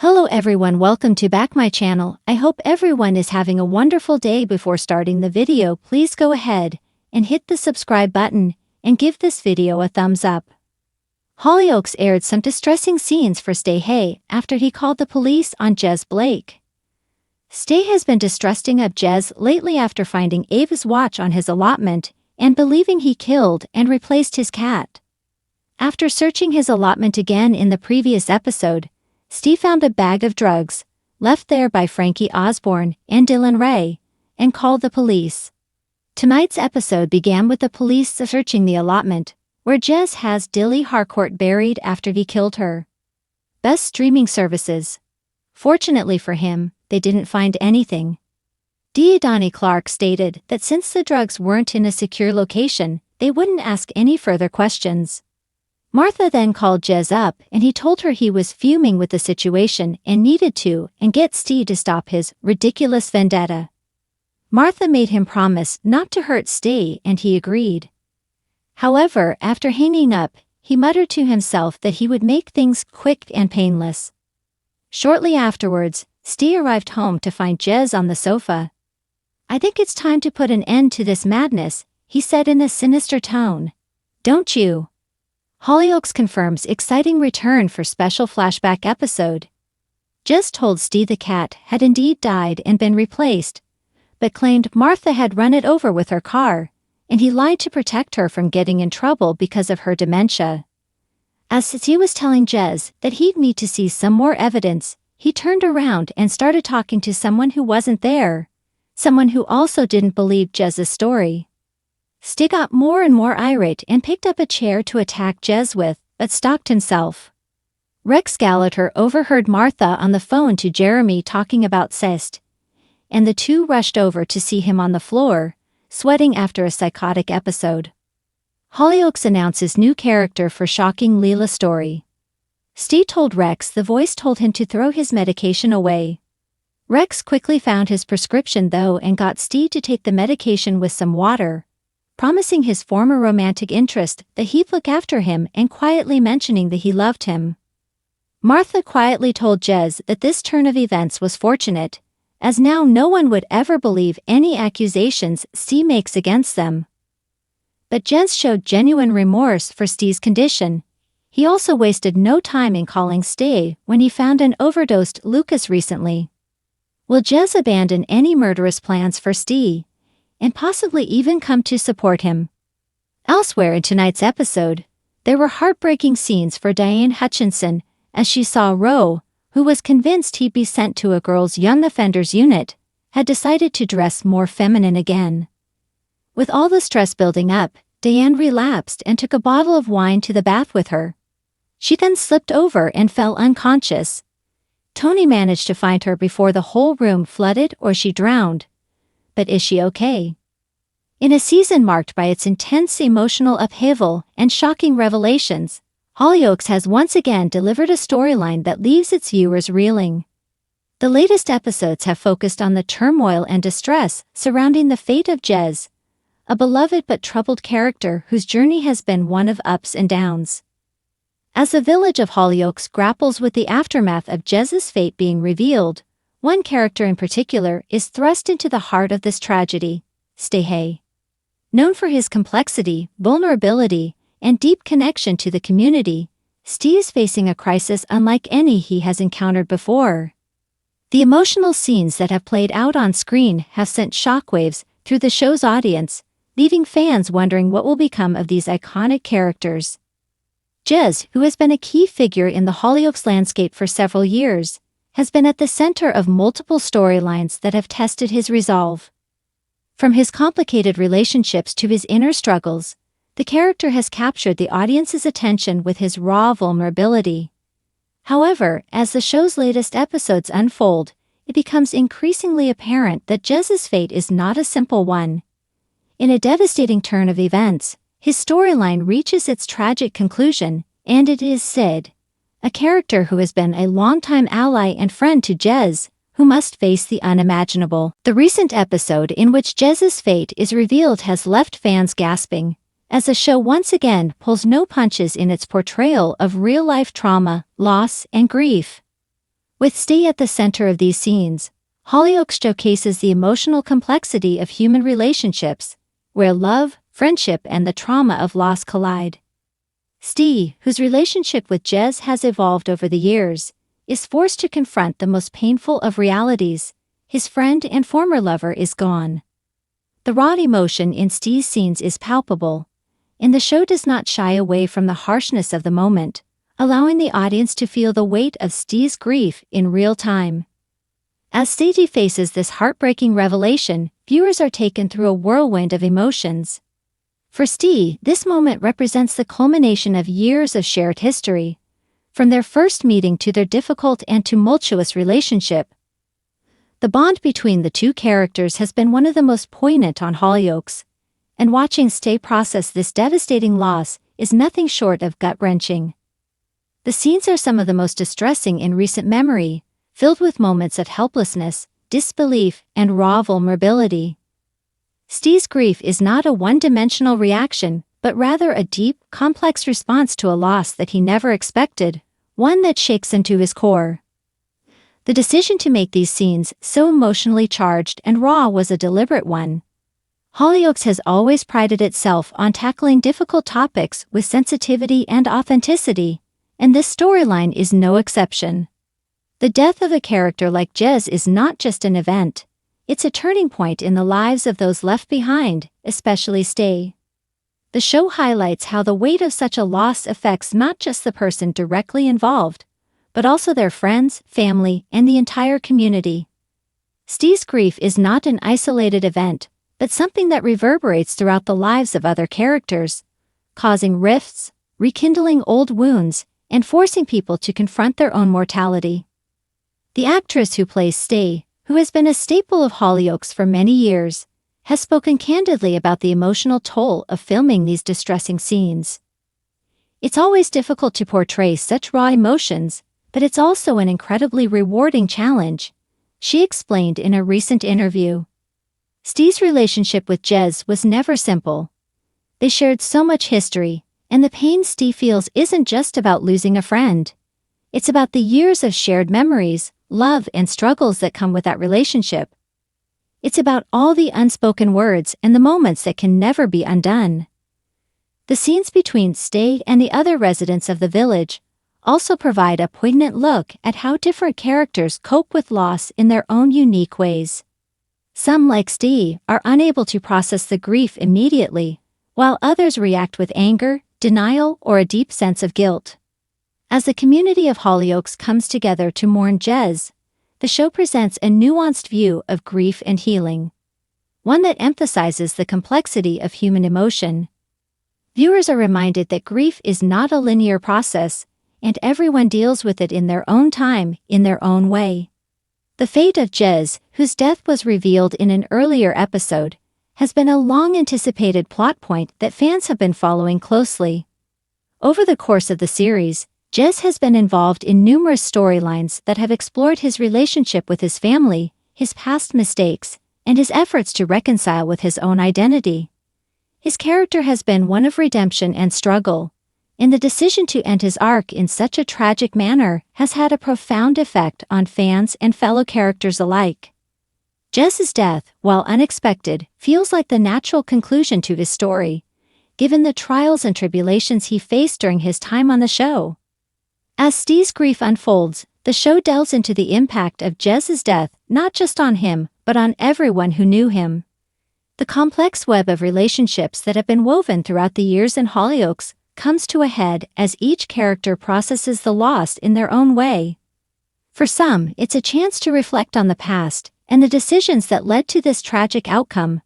Hello everyone, welcome to back my channel. I hope everyone is having a wonderful day. Before starting the video, please go ahead and hit the subscribe button and give this video a thumbs up. Hollyoaks aired some distressing scenes for Ste after he called the police on Jez Blake. Ste has been distrusting of Jez lately after finding Ava's watch on his allotment and believing he killed and replaced his cat. After searching his allotment again in the previous episode, Ste found a bag of drugs, left there by Frankie Osborne and Dylan Ray, and called the police. Tonight's episode began with the police searching the allotment, where Jez has Dilly Harcourt buried after he killed her. Best streaming services. Fortunately for him, they didn't find anything. Diane Clark stated that since the drugs weren't in a secure location, they wouldn't ask any further questions. Martha then called Jez up and he told her he was fuming with the situation and needed to get Ste to stop his ridiculous vendetta. Martha made him promise not to hurt Ste and he agreed. However, after hanging up, he muttered to himself that he would make things quick and painless. Shortly afterwards, Ste arrived home to find Jez on the sofa. "I think it's time to put an end to this madness," he said in a sinister tone. "Don't you?" Hollyoaks confirms exciting return for special flashback episode. Jez told Ste the cat had indeed died and been replaced, but claimed Martha had run it over with her car, and he lied to protect her from getting in trouble because of her dementia. As Ste was telling Jez that he'd need to see some more evidence, he turned around and started talking to someone who wasn't there, someone who also didn't believe Jez's story. Ste got more and more irate and picked up a chair to attack Jez with, but stopped himself. Rex Gallagher overheard Martha on the phone to Jeremy talking about Ste, and the two rushed over to see him on the floor, sweating after a psychotic episode. Hollyoaks announces new character for shocking Leela story. Ste told Rex the voice told him to throw his medication away. Rex quickly found his prescription though and got Ste to take the medication with some water, promising his former romantic interest that he'd look after him and quietly mentioning that he loved him. Martha quietly told Jez that this turn of events was fortunate, as now no one would ever believe any accusations Ste makes against them. But Jez showed genuine remorse for Ste's condition. He also wasted no time in calling Ste when he found an overdosed Lucas recently. Will Jez abandon any murderous plans for Ste, and possibly even come to support him? Elsewhere in tonight's episode, there were heartbreaking scenes for Diane Hutchinson as she saw Roe, who was convinced he'd be sent to a girls' young offenders unit, had decided to dress more feminine again. With all the stress building up, Diane relapsed and took a bottle of wine to the bath with her. She then slipped over and fell unconscious. Tony managed to find her before the whole room flooded or she drowned. But is she okay? In a season marked by its intense emotional upheaval and shocking revelations, Hollyoaks has once again delivered a storyline that leaves its viewers reeling. The latest episodes have focused on the turmoil and distress surrounding the fate of Jez, a beloved but troubled character whose journey has been one of ups and downs. As the village of Hollyoaks grapples with the aftermath of Jez's fate being revealed, one character in particular is thrust into the heart of this tragedy, Ste. Known for his complexity, vulnerability, and deep connection to the community, Ste is facing a crisis unlike any he has encountered before. The emotional scenes that have played out on screen have sent shockwaves through the show's audience, leaving fans wondering what will become of these iconic characters. Jez, who has been a key figure in the Hollyoaks landscape for several years, has been at the center of multiple storylines that have tested his resolve. From his complicated relationships to his inner struggles, the character has captured the audience's attention with his raw vulnerability. However, as the show's latest episodes unfold, it becomes increasingly apparent that Jez's fate is not a simple one. In a devastating turn of events, his storyline reaches its tragic conclusion, and it is Sid, a character who has been a longtime ally and friend to Jez, who must face the unimaginable. The recent episode in which Jez's fate is revealed has left fans gasping, as the show once again pulls no punches in its portrayal of real-life trauma, loss, and grief. With Ste at the center of these scenes, Hollyoaks showcases the emotional complexity of human relationships, where love, friendship, and the trauma of loss collide. Ste, whose relationship with Jez has evolved over the years, is forced to confront the most painful of realities: his friend and former lover is gone. The raw emotion in Ste's scenes is palpable, and the show does not shy away from the harshness of the moment, allowing the audience to feel the weight of Ste's grief in real time. As Ste faces this heartbreaking revelation, viewers are taken through a whirlwind of emotions. For Ste, this moment represents the culmination of years of shared history, from their first meeting to their difficult and tumultuous relationship. The bond between the two characters has been one of the most poignant on Hollyoaks, and watching Ste process this devastating loss is nothing short of gut-wrenching. The scenes are some of the most distressing in recent memory, filled with moments of helplessness, disbelief, and raw vulnerability. Ste's grief is not a one-dimensional reaction, but rather a deep, complex response to a loss that he never expected, one that shakes him to his core. The decision to make these scenes so emotionally charged and raw was a deliberate one. Hollyoaks has always prided itself on tackling difficult topics with sensitivity and authenticity, and this storyline is no exception. The death of a character like Jez is not just an event, it's a turning point in the lives of those left behind, especially Ste. The show highlights how the weight of such a loss affects not just the person directly involved, but also their friends, family, and the entire community. Ste's grief is not an isolated event, but something that reverberates throughout the lives of other characters, causing rifts, rekindling old wounds, and forcing people to confront their own mortality. The actress who plays Ste, who has been a staple of Hollyoaks for many years, has spoken candidly about the emotional toll of filming these distressing scenes. It's always difficult to portray such raw emotions, but it's also an incredibly rewarding challenge, she explained in a recent interview. Ste's relationship with Jez was never simple. They shared so much history, and the pain Ste feels isn't just about losing a friend. It's about the years of shared memories, love, and struggles that come with that relationship. It's about all the unspoken words and the moments that can never be undone. The scenes between Ste and the other residents of the village also provide a poignant look at how different characters cope with loss in their own unique ways. Some, like Ste, are unable to process the grief immediately, while others react with anger, denial, or a deep sense of guilt. As the community of Hollyoaks comes together to mourn Jez, the show presents a nuanced view of grief and healing, one that emphasizes the complexity of human emotion. Viewers are reminded that grief is not a linear process, and everyone deals with it in their own time, in their own way. The fate of Jez, whose death was revealed in an earlier episode, has been a long-anticipated plot point that fans have been following closely. Over the course of the series, Jez has been involved in numerous storylines that have explored his relationship with his family, his past mistakes, and his efforts to reconcile with his own identity. His character has been one of redemption and struggle, and the decision to end his arc in such a tragic manner has had a profound effect on fans and fellow characters alike. Jez's death, while unexpected, feels like the natural conclusion to his story, given the trials and tribulations he faced during his time on the show. As Ste's grief unfolds, the show delves into the impact of Jez's death not just on him, but on everyone who knew him. The complex web of relationships that have been woven throughout the years in Hollyoaks comes to a head as each character processes the loss in their own way. For some, it's a chance to reflect on the past and the decisions that led to this tragic outcome.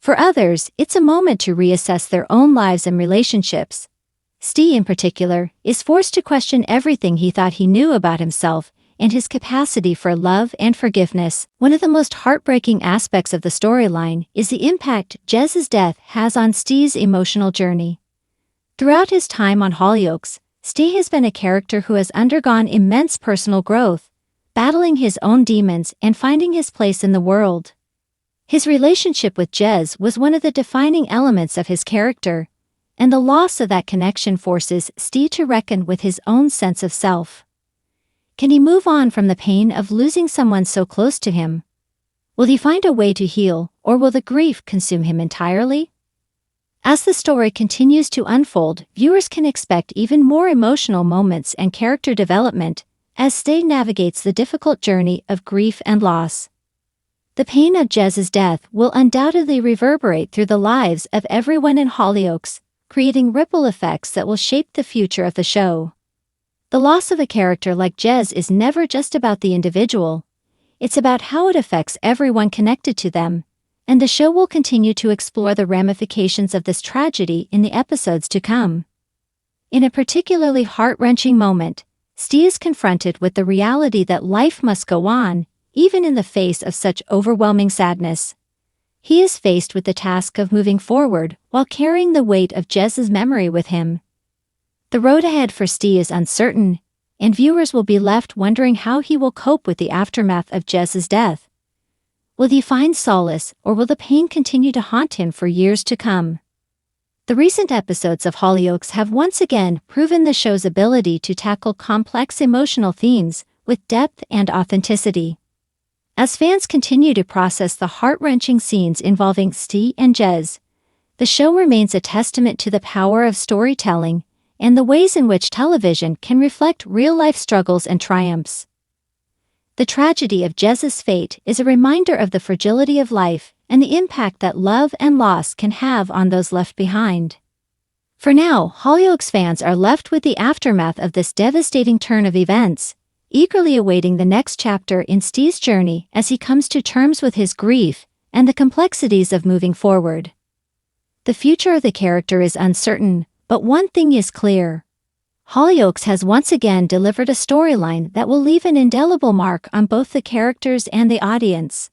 For others, it's a moment to reassess their own lives and relationships. Ste, in particular, is forced to question everything he thought he knew about himself and his capacity for love and forgiveness. One of the most heartbreaking aspects of the storyline is the impact Jez's death has on Ste's emotional journey. Throughout his time on Hollyoaks, Ste has been a character who has undergone immense personal growth, battling his own demons and finding his place in the world. His relationship with Jez was one of the defining elements of his character, and the loss of that connection forces Ste to reckon with his own sense of self. Can he move on from the pain of losing someone so close to him? Will he find a way to heal, or will the grief consume him entirely? As the story continues to unfold, viewers can expect even more emotional moments and character development as Ste navigates the difficult journey of grief and loss. The pain of Jez's death will undoubtedly reverberate through the lives of everyone in Hollyoaks, creating ripple effects that will shape the future of the show. The loss of a character like Jez is never just about the individual. It's about how it affects everyone connected to them, and the show will continue to explore the ramifications of this tragedy in the episodes to come. In a particularly heart-wrenching moment, Ste is confronted with the reality that life must go on, even in the face of such overwhelming sadness. He is faced with the task of moving forward while carrying the weight of Jez's memory with him. The road ahead for Ste is uncertain, and viewers will be left wondering how he will cope with the aftermath of Jez's death. Will he find solace, or will the pain continue to haunt him for years to come? The recent episodes of Hollyoaks have once again proven the show's ability to tackle complex emotional themes with depth and authenticity. As fans continue to process the heart-wrenching scenes involving Ste and Jez, the show remains a testament to the power of storytelling and the ways in which television can reflect real-life struggles and triumphs. The tragedy of Jez's fate is a reminder of the fragility of life and the impact that love and loss can have on those left behind. For now, Hollyoaks fans are left with the aftermath of this devastating turn of events, eagerly awaiting the next chapter in Ste's journey as he comes to terms with his grief and the complexities of moving forward. The future of the character is uncertain, but one thing is clear. Hollyoaks has once again delivered a storyline that will leave an indelible mark on both the characters and the audience.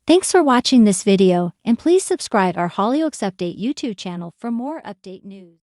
Thanks for watching this video, and please subscribe our Hollyoaks Update YouTube channel for more update news.